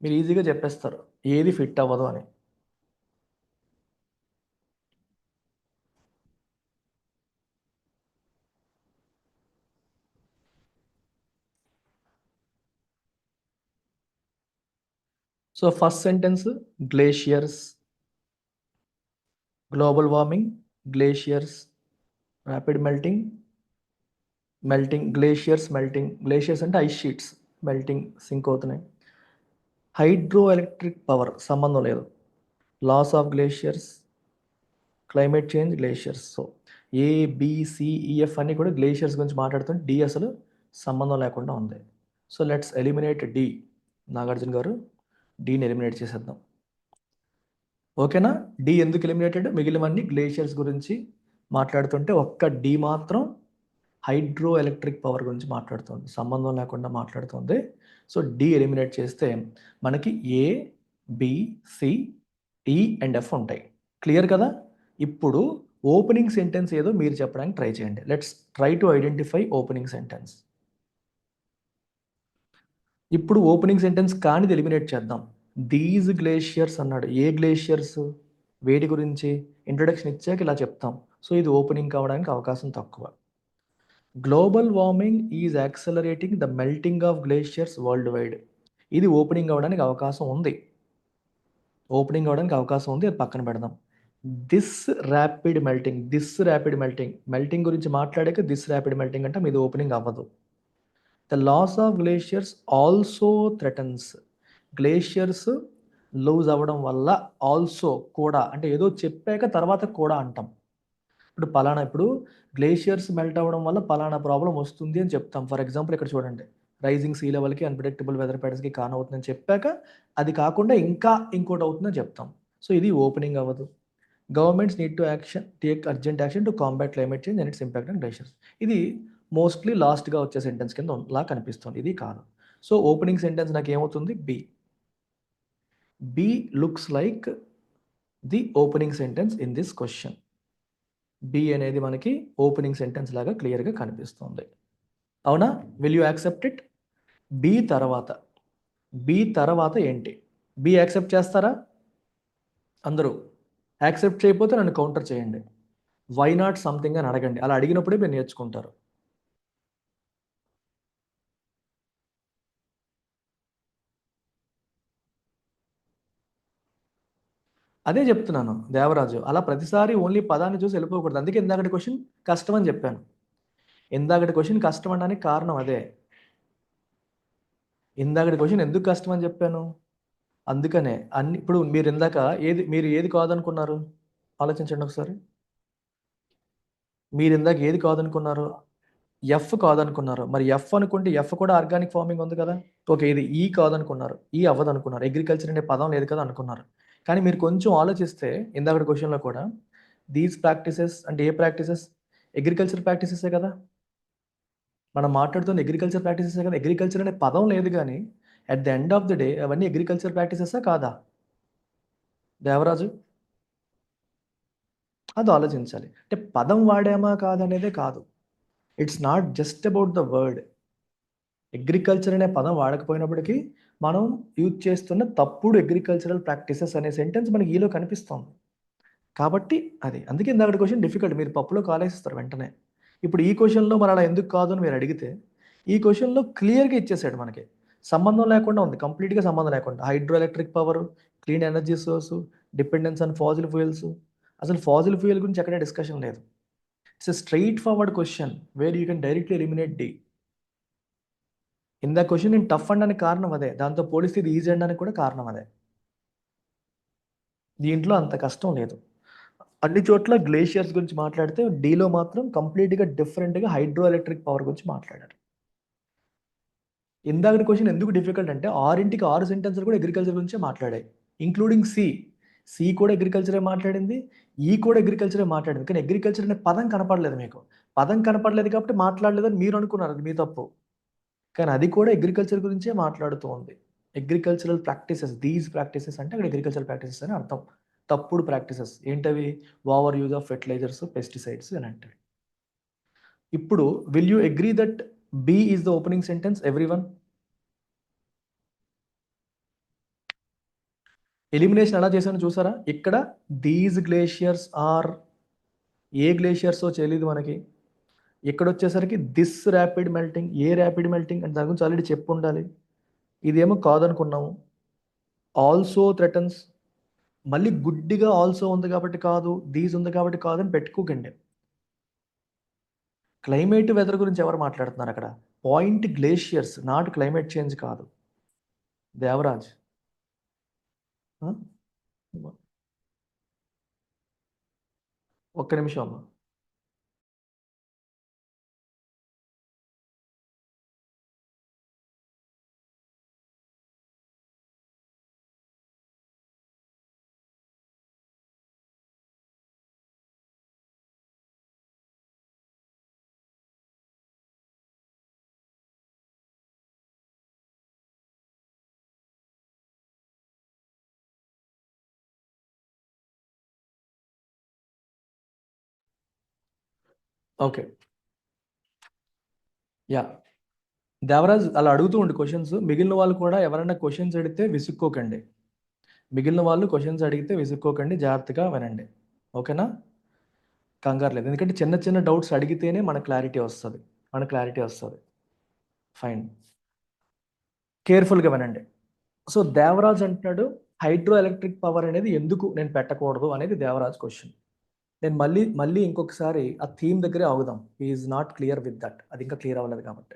మీరు ఈజీగా చెప్పేస్తారు ఏది ఫిట్ అవ్వదు అని. So first sentence, glaciers, global warming, glaciers, rapid melting, glaciers melting. Glaciers అంటే ఐస్ షీట్స్ మెల్టింగ్, సింక్ అవుతున్నాయి. హైడ్రో ఎలక్ట్రిక్ పవర్ సంబంధం లేదు. Loss of glaciers, climate change, glaciers. So A B C E F అన్నీ కూడా గ్లేషియర్స్ గురించి మాట్లాడుతుంటే డి అసలు సంబంధం లేకుండా ఉంది. So let's eliminate D. Nagarjuna garu, డీని ఎలిమినేట్ చేసేద్దాం. ఓకేనా? డి ఎందుకు ఎలిమినేటెడ్? మిగిలినవన్నీ గ్లేషియర్స్ గురించి మాట్లాడుతుంటే ఒక్క డి మాత్రం హైడ్రో ఎలక్ట్రిక్ పవర్ గురించి మాట్లాడుతుంది, సంబంధం లేకుండా మాట్లాడుతుంది. సో డి ఎలిమినేట్ చేస్తే మనకి ఏ, బి, సి, ఈ అండ్ ఎఫ్ ఉంటాయి. క్లియర్ కదా? ఇప్పుడు ఓపెనింగ్ సెంటెన్స్ ఏదో మీరు చెప్పడానికి ట్రై చేయండి. Let's try to identify opening sentence. ఇప్పుడు ఓపెనింగ్ సెంటెన్స్ కానిది ఎలిమినేట్ చేద్దాం. దీస్ గ్లేషియర్స్ అన్నాడు. ఏ గ్లేషియర్స్? వేటి గురించి? ఇంట్రొడక్షన్ ఇచ్చాక ఇలా చెప్తాం. సో ఇది ఓపెనింగ్ కావడానికి అవకాశం తక్కువ. Global warming is accelerating the melting of glaciers world wide. ఇది ఓపెనింగ్ అవ్వడానికి అవకాశం ఉంది. అది పక్కన పెడదాం. దిస్ ర్యాపిడ్ మెల్టింగ్ గురించి మాట్లాడాక దిస్ ర్యాపిడ్ మెల్టింగ్ అంటే మీది ఓపెనింగ్ అవ్వదు. The loss of glaciers also threatens. Glaciers lose అవ్వడం వల్ల ఆల్సో కూడా, అంటే ఏదో చెప్పాక తర్వాత కూడా అంటాం. ఇప్పుడు గ్లేషియర్స్ మెల్ట్ అవ్వడం వల్ల పలానా ప్రాబ్లం వస్తుంది అని చెప్తాం. ఫర్ ఎగ్జాంపుల్ ఇక్కడ చూడండి, రైజింగ్ సీ లెవెల్కి అన్ప్రెడిక్టబుల్ వెదర్ ప్యాటర్న్స్కి కారణం అవుతుందని చెప్పాక అది కాకుండా ఇంకా ఇంకోటి అవుతుందని చెప్తాం. సో ఇది ఓపెనింగ్ అవ్వదు. Governments need to take urgent action to combat climate change and its impact on glaciers. ఇది మోస్ట్లీ లాస్ట్గా వచ్చే సెంటెన్స్ కింద లా కనిపిస్తుంది. ఇది కాదు. సో ఓపెనింగ్ సెంటెన్స్ నాకు ఏమవుతుంది? B looks like the opening sentence in this question. B అనేది మనకి ఓపెనింగ్ సెంటెన్స్ లాగా క్లియర్గా కనిపిస్తుంది. అవునా? Will you accept it? B తర్వాత ఏంటి? బి యాక్సెప్ట్ చేస్తారా అందరూ? యాక్సెప్ట్ చేయకపోతే నన్ను కౌంటర్ చేయండి. వై నాట్ సంథింగ్ అని అడగండి. అలా అడిగినప్పుడే మీరు నేర్చుకుంటారు. అదే చెప్తున్నాను దేవరాజు, అలా ప్రతిసారి ఓన్లీ పదాన్ని చూసి వెళ్ళిపోకూడదు. అందుకే ఇందాకటి క్వశ్చన్ కష్టం అని చెప్పాను. ఇందాకటి క్వశ్చన్ కష్టం అనడానికి కారణం అదే. ఇందాకటి క్వశ్చన్ ఎందుకు కష్టం అని చెప్పాను? అందుకనే ఇప్పుడు మీరు ఏది కాదనుకున్నారు? ఆలోచించండి ఒకసారి. మీరు ఇందాక ఏది కాదనుకున్నారు? ఎఫ్ కాదనుకున్నారు. మరి ఎఫ్ అనుకుంటే ఎఫ్ కూడా ఆర్గానిక్ ఫార్మింగ్ ఉంది కదా. ఓకే, ఇది ఈ కాదనుకున్నారు, ఈ అవ్వదు అనుకున్నారు, అగ్రికల్చర్ అనే పదం లేదు కదా అనుకున్నారు. కానీ మీరు కొంచెం ఆలోచిస్తే ఇందాకటి క్వశ్చన్లో కూడా దీస్ ప్రాక్టీసెస్ అంటే ఏ ప్రాక్టీసెస్? అగ్రికల్చర్ ప్రాక్టీసెసే కదా. మనం మాట్లాడుతున్న అగ్రికల్చర్ ప్రాక్టీసెసే కదా. అగ్రికల్చర్ అనే పదం లేదు, కానీ at the end of the day అవన్నీ అగ్రికల్చర్ ప్రాక్టీసెసా కాదా దేవరాజు? అది ఆలోచించాలి. అంటే పదం వాడామా కాదనేదే కాదు. It's not just about the word. Agriculture అనే పదం వాడకపోయినప్పటికీ మనం యూజ్ చేస్తున్న తప్పుడు అగ్రికల్చరల్ ప్రాక్టీసెస్ అనే సెంటెన్స్ మనకి ఈలో కనిపిస్తుంది. కాబట్టి అది అందుకే ఇందాకటి క్వశ్చన్ డిఫికల్ట్. మీరు పప్పులో కాలేసిస్తారు వెంటనే. ఇప్పుడు ఈ క్వశ్చన్లో మరి అలా ఎందుకు కాదు అని మీరు అడిగితే, ఈ క్వశ్చన్లో క్లియర్గా ఇచ్చేసాడు మనకి. సంబంధం లేకుండా ఉంది, కంప్లీట్గా సంబంధం లేకుండా. Hydro electric power, clean energy source, dependence on fossil fuels. అసలు ఫాజిల్ ఫ్యూయల్ గురించి ఎక్కడే డిస్కషన్ లేదు. It's a straightforward question where you can directly eliminate D. ఇందా క్వశ్చన్ నేను టఫ్ అనడానికి కారణం అదే. దాంతో పోలిస్తే ఇది ఈజీ అనడానికి కూడా కారణం అదే. దీంట్లో అంత కష్టం లేదు. అన్ని చోట్ల గ్లేషియర్స్ గురించి మాట్లాడితే డీలో మాత్రం కంప్లీట్గా డిఫరెంట్గా హైడ్రో ఎలక్ట్రిక్ పవర్ గురించి మాట్లాడారు. ఇందాకటి క్వశ్చన్ ఎందుకు డిఫికల్ట్ అంటే 6 సెంటెన్స్లు కూడా అగ్రికల్చర్ గురించే మాట్లాడాయి, ఇంక్లూడింగ్ సి కూడా అగ్రికల్చరే మాట్లాడింది, ఈ కూడా అగ్రికల్చరే మాట్లాడింది. కానీ అగ్రికల్చర్ అనే పదం కనపడలేదు మీకు. పదం కనపడలేదు కాబట్టి మాట్లాడలేదని మీరు అనుకున్నారు, అది మీ తప్పు. కానీ అది కూడా అగ్రికల్చర్ గురించే మాట్లాడుతూ ఉంది. అగ్రికల్చరల్ ప్రాక్టీసెస్, దీస్ ప్రాక్టీసెస్ అంటే అక్కడ అగ్రికల్చరల్ ప్రాక్టీసెస్ అని అర్థం. తప్పుడు ప్రాక్టీసెస్ ఏంటవి? Over use of fertilisers, pesticides అని అంటారు. ఇప్పుడు will you agree that B is the opening sentence everyone? Elimination ఎలా చేశానో చూసారా? ఇక్కడ దీస్ గ్లేషియర్స్ ఆర్, ఏ గ్లేషియర్సో తెలియదు మనకి. ఇక్కడ వచ్చేసరికి దిస్ ర్యాపిడ్ మెల్టింగ్, ఏ ర్యాపిడ్ మెల్టింగ్ అంటే దాని గురించి ఆల్రెడీ చెప్పు ఉండాలి. ఇదేమో కాదనుకున్నాము. ఆల్సో థ్రెటన్స్, మళ్ళీ గుడ్డిగా ఆల్సో ఉంది కాబట్టి కాదు, దీస్ ఉంది కాబట్టి కాదు అని పెట్టుకోకండి. క్లైమేట్ వెదర్ గురించి ఎవరు మాట్లాడుతున్నారు అక్కడ? Point glaciers, not climate change కాదు దేవరాజ్. ఒక్క నిమిషం అమ్మా. ఓకే, యా దేవరాజ్ అలా అడుగుతూ ఉండి క్వశ్చన్స్. మిగిలిన వాళ్ళు కూడా ఎవరైనా క్వశ్చన్స్ అడిగితే విసుక్కోకండి. జాగ్రత్తగా వినండి. ఓకేనా? కంగారు లేదు, ఎందుకంటే చిన్న చిన్న డౌట్స్ అడిగితేనే మన క్లారిటీ వస్తుంది. ఫైన్, కేర్ఫుల్గా వినండి. సో దేవరాజ్ అంటున్నాడు హైడ్రో ఎలక్ట్రిక్ పవర్ అనేది ఎందుకు నేను పెట్టకూడదు అనేది దేవరాజ్ క్వశ్చన్. నేను మళ్ళీ ఇంకొకసారి ఆ థీమ్ దగ్గరే ఆగుదాం. Is not clear with that, అది ఇంకా క్లియర్ అవ్వలేదు కాబట్టి.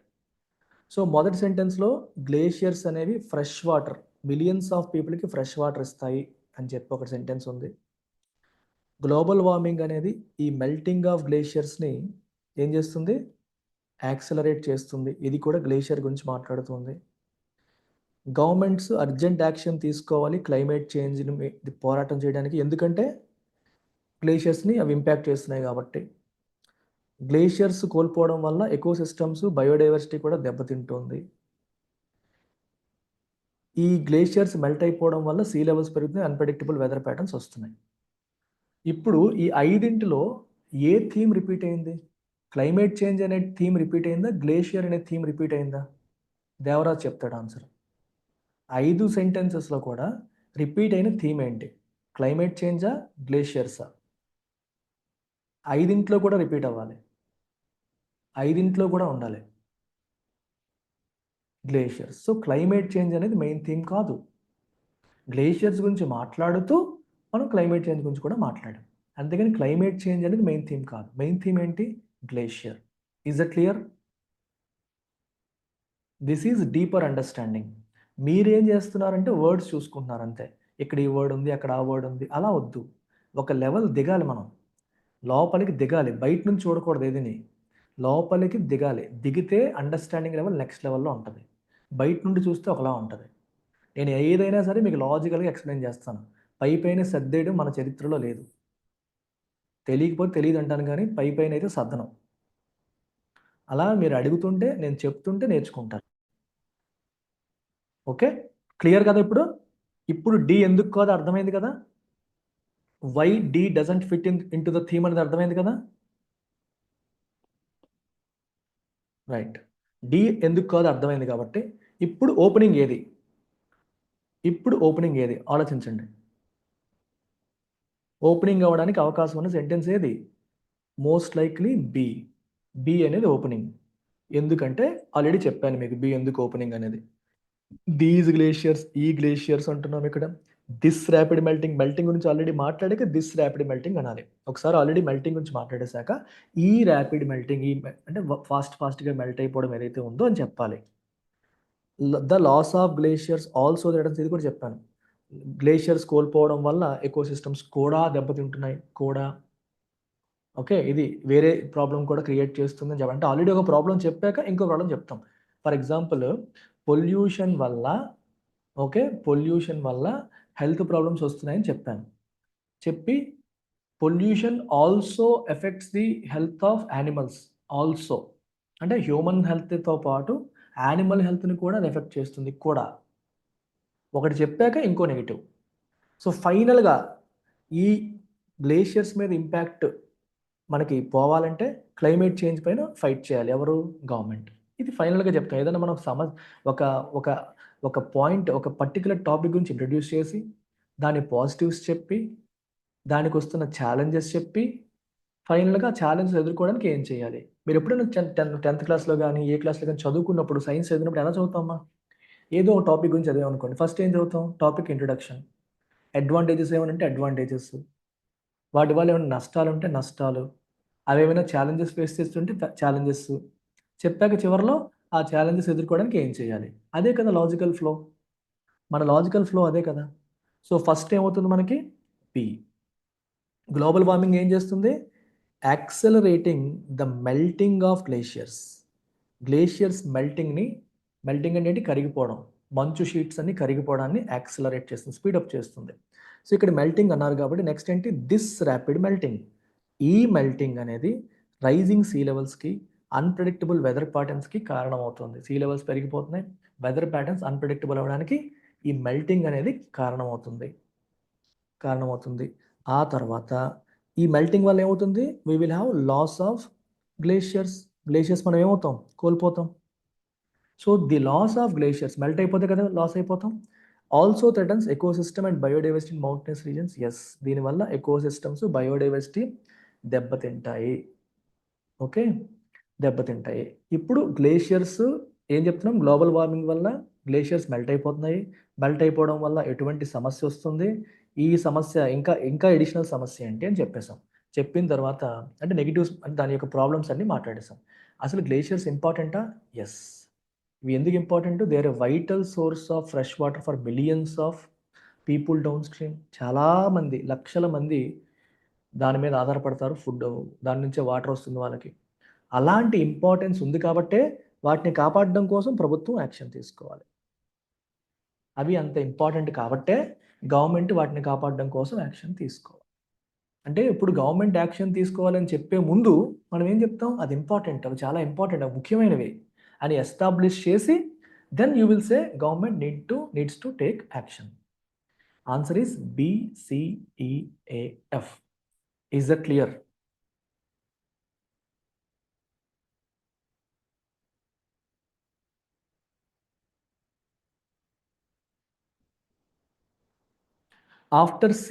సో మొదటి సెంటెన్స్లో గ్లేషియర్స్ అనేవి ఫ్రెష్ వాటర్, మిలియన్స్ ఆఫ్ పీపుల్కి ఫ్రెష్ వాటర్ ఇస్తాయి అని చెప్పి ఒక సెంటెన్స్ ఉంది. గ్లోబల్ వార్మింగ్ అనేది ఈ మెల్టింగ్ ఆఫ్ గ్లేషియర్స్ని ఏం చేస్తుంది, యాక్సలరేట్ చేస్తుంది. ఇది కూడా గ్లేషియర్ గురించి మాట్లాడుతుంది. గవర్నమెంట్స్ అర్జెంట్ యాక్షన్ తీసుకోవాలి క్లైమేట్ చేంజ్ని పోరాటం చేయడానికి, ఎందుకంటే గ్లేషియర్స్ని అవి ఇంపాక్ట్ చేస్తున్నాయి కాబట్టి. గ్లేషియర్స్ కోల్పోవడం వల్ల ఎకోసిస్టమ్స్ బయోడైవర్సిటీ కూడా దెబ్బతింటుంది. ఈ గ్లేషియర్స్ మెల్ట్ అయిపోవడం వల్ల సీ లెవెల్స్ పెరుగుతున్నాయి, అన్ప్రెడిక్టబుల్ వెదర్ ప్యాటర్న్స్ వస్తున్నాయి. ఇప్పుడు ఈ 5 ఏ థీమ్ రిపీట్ అయింది? క్లైమేట్ చేంజ్ అనే థీమ్ రిపీట్ అయిందా, గ్లేషియర్ అనే థీమ్ రిపీట్ అయిందా? దేవరాజ్ చెప్తాడు ఆన్సర్. 5 సెంటెన్సెస్లో కూడా రిపీట్ అయిన థీమ్ ఏంటి? క్లైమేట్ చేంజా, గ్లేషియర్సా? 5 కూడా రిపీట్ అవ్వాలి, 5 కూడా ఉండాలి గ్లేషియర్స్. సో క్లైమేట్ చేంజ్ అనేది మెయిన్ థీమ్ కాదు. గ్లేషియర్స్ గురించి మాట్లాడుతూ మనం క్లైమేట్ చేంజ్ గురించి కూడా మాట్లాడాం. అంతేగాని క్లైమేట్ చేంజ్ అనేది మెయిన్ థీమ్ కాదు. మెయిన్ థీమ్ ఏంటి? Glacier. Is that clear? This is deeper understanding. మీరేం చేస్తున్నారంటే వర్డ్స్ చూసుకుంటున్నారు అంతే. ఇక్కడ ఈ వర్డ్ ఉంది, అక్కడ ఆ వర్డ్ ఉంది, అలా వద్దు. ఒక లెవెల్ దిగాలి, మనం లోపలికి దిగాలి. బయట నుంచి చూడకూడదు ఏదిని, లోపలికి దిగాలి. దిగితే అండర్స్టాండింగ్ లెవెల్ నెక్స్ట్ లెవెల్లో ఉంటుంది. బయట నుండి చూస్తే ఒకలా ఉంటుంది. నేను ఏదైనా సరే మీకు లాజికల్గా ఎక్స్ప్లెయిన్ చేస్తాను. పైపైన సర్దేయడం మన చరిత్రలో లేదు. తెలియకపోతే తెలియదు అంటాను, కానీ పైపైన అయితే సర్దనం. అలా మీరు అడుగుతుంటే, నేను చెప్తుంటే నేర్చుకుంటాను. ఓకే, క్లియర్ కదా? ఇప్పుడు డి ఎందుకు కాదు అర్థమైంది కదా. Why D doesn't fit into the theme అనేది అర్థమైంది కదా. రైట్, డి ఎందుకు కాదు అర్థమైంది కాబట్టి ఇప్పుడు ఓపెనింగ్ ఏది? ఆలోచించండి. ఓపెనింగ్ అవ్వడానికి అవకాశం ఉన్న సెంటెన్స్ ఏది? Most likely B. బి అనేది ఓపెనింగ్. ఎందుకంటే ఆల్రెడీ చెప్పాను మీకు బి ఎందుకు ఓపెనింగ్ అనేది. దీస్ గ్లేషియర్స్, ఈ గ్లేషియర్స్ అంటున్నాం ఇక్కడ. దిస్ ర్యాపిడ్ మెల్టింగ్ గురించి ఆల్రెడీ మాట్లాడాక దిస్ ర్యాపిడ్ మెల్టింగ్ అనాలి. ఒకసారి ఆల్రెడీ మెల్టింగ్ గురించి మాట్లాడేశాక ఈ ర్యాపిడ్ మెల్టింగ్, ఈ అంటే ఫాస్ట్గా మెల్ట్ అయిపోవడం ఏదైతే ఉందో అని చెప్పాలి. The loss of glaciers also ఇది కూడా చెప్పాను. గ్లేషియర్స్ కోల్పోవడం వల్ల ఎకోసిస్టమ్స్ కూడా దెబ్బతింటున్నాయి కూడా. ఓకే, ఇది వేరే ప్రాబ్లం కూడా క్రియేట్ చేస్తుంది అని చెప్పాలంటే ఆల్రెడీ ఒక ప్రాబ్లం చెప్పాక ఇంకో ప్రాబ్లం చెప్తాం. ఫర్ ఎగ్జాంపుల్ పొల్యూషన్ వల్ల హెల్త్ ప్రాబ్లమ్స్ వస్తున్నాయని చెప్పాను. చెప్పి pollution also effects the health of animals also, అంటే హ్యూమన్ హెల్త్తో పాటు యానిమల్ హెల్త్ని కూడా అది ఎఫెక్ట్ చేస్తుంది కూడా. ఒకటి చెప్పాక ఇంకో నెగిటివ్. సో ఫైనల్గా ఈ గ్లేషియర్స్ మీద ఇంపాక్ట్ మనకి పోవాలంటే క్లైమేట్ చేంజ్ పైన ఫైట్ చేయాలి. ఎవరు? గవర్నమెంట్. ఇది ఫైనల్గా చెప్తాం. ఏదైనా మనం ఒక పాయింట్, ఒక పర్టికులర్ టాపిక్ గురించి ఇంట్రడ్యూస్ చేసి దాని పాజిటివ్స్ చెప్పి దానికి వస్తున్న ఛాలెంజెస్ చెప్పి ఫైనల్గా ఛాలెంజెస్ ఎదుర్కోవడానికి ఏం చేయాలి. మీరు ఎప్పుడైనా 10th క్లాస్లో కానీ ఏ క్లాస్లో కానీ చదువుకున్నప్పుడు, సైన్స్ చదివినప్పుడు ఎలా చదువుతామా? ఏదో ఒక టాపిక్ గురించి చదివామనుకోండి, ఫస్ట్ ఏం చదువుతాం? Topic introduction. అడ్వాంటేజెస్ ఏమనంటే అడ్వాంటేజెస్, వాటి వల్ల ఏమైనా నష్టాలు ఉంటే నష్టాలు, అవి ఏమైనా ఛాలెంజెస్ ఫేస్ చేస్తుంటే ఛాలెంజెస్ చెప్పాక చివరిలో ఆ ఛాలెంజెస్ ఎదుర్కోవడానికి ఏం చేయాలి. అదే కదా లాజికల్ ఫ్లో. మన లాజికల్ ఫ్లో అదే కదా. సో ఫస్ట్ ఏమవుతుంది మనకి? పి. గ్లోబల్ వార్మింగ్ ఏం చేస్తుంది? Accelerating the melting of glaciers. Glaciers melting అనేది కరిగిపోవడం, మంచు షీట్స్ అన్ని కరిగిపోవడాన్ని యాక్సలరేట్ చేస్తుంది, స్పీడప్ చేస్తుంది. సో ఇక్కడ మెల్టింగ్ అన్నారు కాబట్టి నెక్స్ట్ ఏంటి? This rapid melting. ఈ మెల్టింగ్ అనేది రైజింగ్ సీ లెవెల్స్కి, అన్ప్రెడిక్టబుల్ వెదర్ ప్యాటర్న్స్కి కారణమవుతుంది. సీ లెవెల్స్ పెరిగిపోతున్నాయి, వెదర్ ప్యాటర్న్స్ అన్ప్రెడిక్టబుల్ అవ్వడానికి ఈ మెల్టింగ్ అనేది కారణమవుతుంది. ఆ తర్వాత ఈ మెల్టింగ్ వల్ల ఏమవుతుంది? We will have loss of glaciers మనం ఏమవుతాం? కోల్పోతాం. So the loss of glaciers, melt అయిపోతే కదా లాస్ అయిపోతాం. Also threatens ecosystem and biodiversity in mountainous regions. Yes, దీనివల్ల ఎకోసిస్టమ్స్, బయోడైవర్సిటీ దెబ్బతింటాయి. ఓకే, దెబ్బతింటాయి. ఇప్పుడు గ్లేషియర్స్ ఏం చెప్తున్నాం? గ్లోబల్ వార్మింగ్ వల్ల గ్లేషియర్స్ మెల్ట్ అయిపోతున్నాయి. మెల్ట్ అయిపోవడం వల్ల ఎటువంటి సమస్య వస్తుంది, ఈ సమస్య ఇంకా ఎడిషనల్ సమస్య ఏంటి అని చెప్పేసాం. చెప్పిన తర్వాత అంటే నెగిటివ్స్, అంటే దాని యొక్క ప్రాబ్లమ్స్ అన్ని మాట్లాడేసాం. అసలు గ్లేషియర్స్ ఇంపార్టెంటా? ఎస్, ఇవి ఎందుకు important? They are a vital source of fresh water for millions of people downstream. చాలామంది, లక్షల మంది దాని మీద ఆధారపడతారు. ఫుడ్ దాని నుంచే వాటర్ వస్తుంది వాళ్ళకి. అలాంటి ఇంపార్టెన్స్ ఉంది కాబట్టే వాటిని కాపాడడం కోసం ప్రభుత్వం యాక్షన్ తీసుకోవాలి. అవి అంత ఇంపార్టెంట్ కాబట్టే గవర్నమెంట్ వాటిని కాపాడడం కోసం యాక్షన్ తీసుకోవాలి. అంటే ఇప్పుడు గవర్నమెంట్ యాక్షన్ తీసుకోవాలని చెప్పే ముందు మనం ఏం చెప్తాం? అది ఇంపార్టెంట్, అవి చాలా ఇంపార్టెంట్, అవి ముఖ్యమైనవి అని ఎస్టాబ్లిష్ చేసి then you will say government needs to take action. Answer is BCEAF. Is that clear? After C,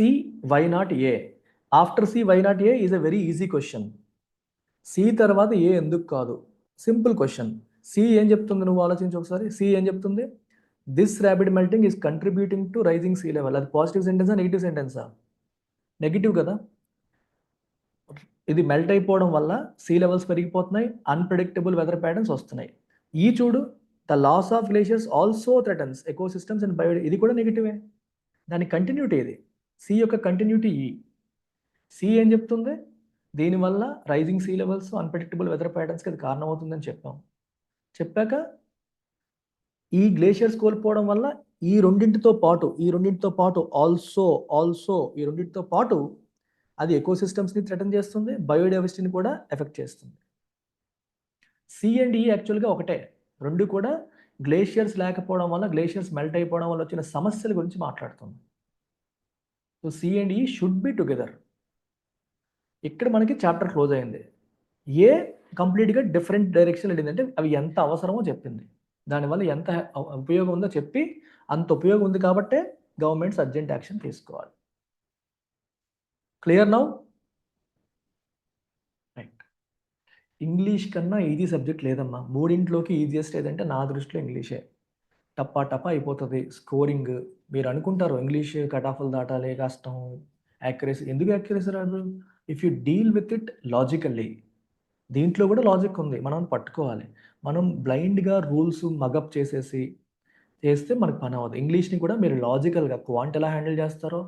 why not A? After C, why not A is a very easy question. C తర్వాత ఏ ఎందుకు కాదు? Simple question. C ఏం చెప్తుంది? నువ్వు ఆలోచించు ఒకసారి. C ఏం చెప్తుంది? This rapid melting is contributing to rising sea level. అది పాజిటివ్ సెంటెన్సా నెగిటివ్ సెంటెన్సా? నెగిటివ్ కదా. ఇది మెల్ట్ అయిపోవడం వల్ల సీ లెవెల్స్ పెరిగిపోతున్నాయి, అన్ప్రెడిక్టబుల్ వెదర్ ప్యాటర్న్స్ వస్తున్నాయి. ఈ చూడు, the loss of glaciers also threatens ecosystems and bio. ఇది కూడా నెగిటివే. దాని కంటిన్యూటీ ఇది. సి యొక్క కంటిన్యూటీ ఈ. సి ఏం చెప్తుంది? దీనివల్ల rising sea levels, unpredictable weather ప్యాటర్న్స్కి అది కారణమవుతుందని చెప్పాం. చెప్పాక ఈ గ్లేషియర్స్ కోల్పోవడం వల్ల ఈ రెండింటితో పాటు అది ఎకోసిస్టమ్స్ని థ్రెటన్ చేస్తుంది, బయోడైవర్సిటీని కూడా ఎఫెక్ట్ చేస్తుంది. సి అండ్ ఈ యాక్చువల్గా ఒకటే. రెండు కూడా గ్లేషియర్స్ లేకపోవడం వల్ల, గ్లేషియర్స్ మెల్ట్ అయిపోవడం వల్ల వచ్చిన సమస్యల గురించి మాట్లాడుతుంది. సో సి అండ్ ఈ షుడ్ బి టుగెదర్. ఇక్కడ మనకి చాప్టర్ క్లోజ్ అయింది. ఏ కంప్లీట్గా డిఫరెంట్ డైరెక్షన్ వెళ్ళింది. అంటే అవి ఎంత అవసరమో చెప్పింది, దానివల్ల ఎంత ఉపయోగం ఉందో చెప్పి, అంత ఉపయోగం ఉంది కాబట్టే గవర్నమెంట్స్ అర్జెంట్ యాక్షన్ తీసుకోవాలి. Clear now? రైట్. ఇంగ్లీష్ కన్నా ఈజీ సబ్జెక్ట్ లేదమ్మా. మూడింట్లోకి ఈజియెస్ట్ ఏదంటే నా దృష్టిలో ఇంగ్లీషే. టప్పా టప్పా అయిపోతుంది స్కోరింగ్. మీరు అనుకుంటారు ఇంగ్లీష్ కట్ ఆఫ్లు దాటాలి, కష్టం, యాక్యురసీ. ఎందుకు యాక్యురసీ రాదు? If you deal with it logically. దీంట్లో కూడా లాజిక్ ఉంది, మనం పట్టుకోవాలి. మనం బ్లైండ్గా రూల్స్ మగప్ చేస్తే మనకు పని అవ్వదు. ఇంగ్లీష్ని కూడా మీరు లాజికల్గా క్వాంట్ ఎలా హ్యాండిల్ చేస్తారో,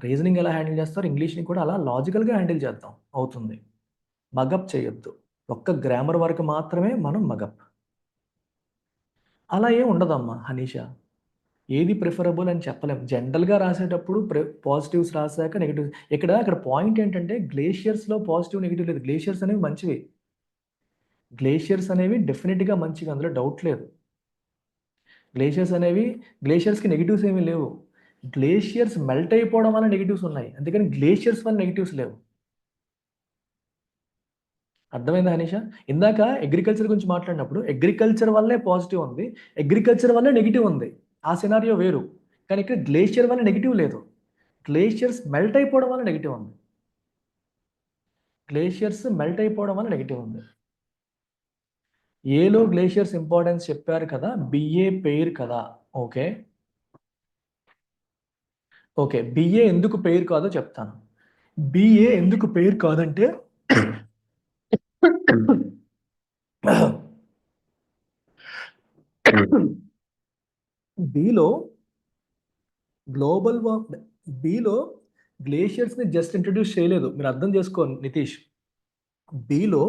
రీజనింగ్ ఎలా హ్యాండిల్ చేస్తారో, ఇంగ్లీష్ని కూడా అలా లాజికల్గా హ్యాండిల్ చేద్దాం, అవుతుంది. మగప్ చేయొద్దు. ఒక్క గ్రామర్ వరకు మాత్రమే మనం మగప్. అలా ఏం ఉండదమ్మా హనీషా. ఏది ప్రిఫరబుల్ అని చెప్పలేం. జనరల్గా రాసేటప్పుడు పాజిటివ్స్ రాసాక నెగిటివ్స్. ఇక్కడ పాయింట్ ఏంటంటే గ్లేషియర్స్లో పాజిటివ్ నెగిటివ్ లేదు. గ్లేషియర్స్ అనేవి మంచివి. గ్లేషియర్స్ అనేవి డెఫినెట్గా మంచిగా, అందులో డౌట్ లేదు. గ్లేషియర్స్కి నెగిటివ్స్ ఏమీ లేవు. గ్లేషియర్స్ మెల్ట్ అయిపోవడం వల్ల నెగిటివ్స్ ఉన్నాయి, అందుకని గ్లేషియర్స్ వల్ల నెగిటివ్స్ లేవు. అర్థమైందా హనీషా? ఇందాక అగ్రికల్చర్ గురించి మాట్లాడినప్పుడు అగ్రికల్చర్ వల్లే పాజిటివ్ ఉంది, అగ్రికల్చర్ వల్లే నెగిటివ్ ఉంది. ఆ సినారియో వేరు. కానీ ఇక్కడ గ్లేషియర్ వల్ల నెగిటివ్ లేదు, గ్లేషియర్స్ మెల్ట్ అయిపోవడం వల్ల నెగిటివ్ ఉంది. ఏలో గ్లేషియర్స్ ఇంపార్టెన్స్ చెప్పారు కదా, బిఏ పెయిర్ కదా. ఓకే, బిఏ ఎందుకు పెయిర్ కాదో చెప్తాను. బిఏ ఎందుకు పెయిర్ కాదంటే బిలో గ్లేషియర్స్ని జస్ట్ ఇంట్రడ్యూస్ చేయలేదు. మీరు అర్థం చేసుకోండి నితీష్. బిలో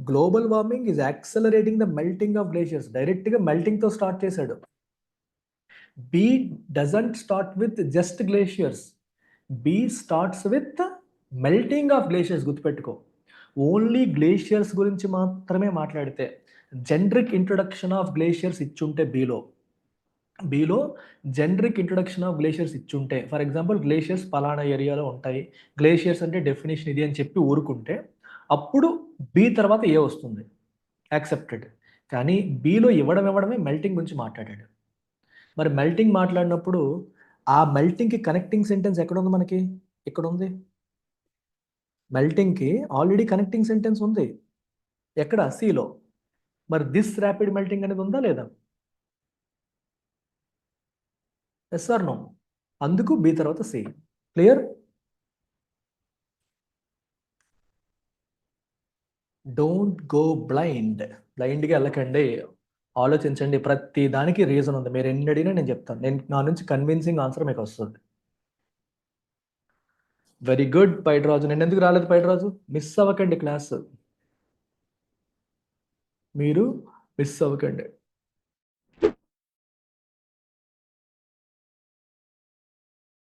global warming is accelerating the melting of glaciers. డైరెక్ట్గా మెల్టింగ్తో స్టార్ట్ చేశాడు. B doesn't start with just glaciers, B starts with melting of glaciers. గుర్తుపెట్టుకో, ఓన్లీ గ్లేషియర్స్ గురించి మాత్రమే మాట్లాడితే, జనరిక్ ఇంట్రొడక్షన్ ఆఫ్ గ్లేషియర్స్ ఇచ్చుంటే, బీలో జనరిక్ ఇంట్రొడక్షన్ ఆఫ్ గ్లేషియర్స్ ఇచ్చుంటే, ఫర్ ఎగ్జాంపుల్ గ్లేషియర్స్ పలానా ఏరియాలో ఉంటాయి, గ్లేషియర్స్ అంటే డెఫినేషన్ ఇది అని చెప్పి ఊరుకుంటే, అప్పుడు బి తర్వాత ఏ వస్తుంది, యాక్సెప్టెడ్. కానీ బీలో ఇవ్వడమే మెల్టింగ్ గురించి మాట్లాడాడు. మరి మెల్టింగ్ మాట్లాడినప్పుడు ఆ మెల్టింగ్కి కనెక్టింగ్ సెంటెన్స్ ఎక్కడ ఉంది? మనకి ఇక్కడ ఉంది. మెల్టింగ్కి ఆల్రెడీ కనెక్టింగ్ సెంటెన్స్ ఉంది. ఎక్కడ? సిలో. మరి దిస్ ర్యాపిడ్ మెల్టింగ్ అనేది ఉందా లేదా? Yes or no? అందుకు బి తర్వాత సి. క్లియర్? డోంట్ గో బ్లైండ్గా వెళ్ళకండి. ఆలోచించండి. ప్రతి దానికి రీజన్ ఉంది. మీరు ఎన్ని అడిగినా నేను చెప్తాను. నా నుంచి కన్విన్సింగ్ ఆన్సర్ మీకు వస్తుంది. Very good Paidiraju. నేను ఎందుకు రాలేదు పైడిరాజు? మిస్ అవ్వకండి క్లాస్. మీరు మిస్ అవ్వకండి.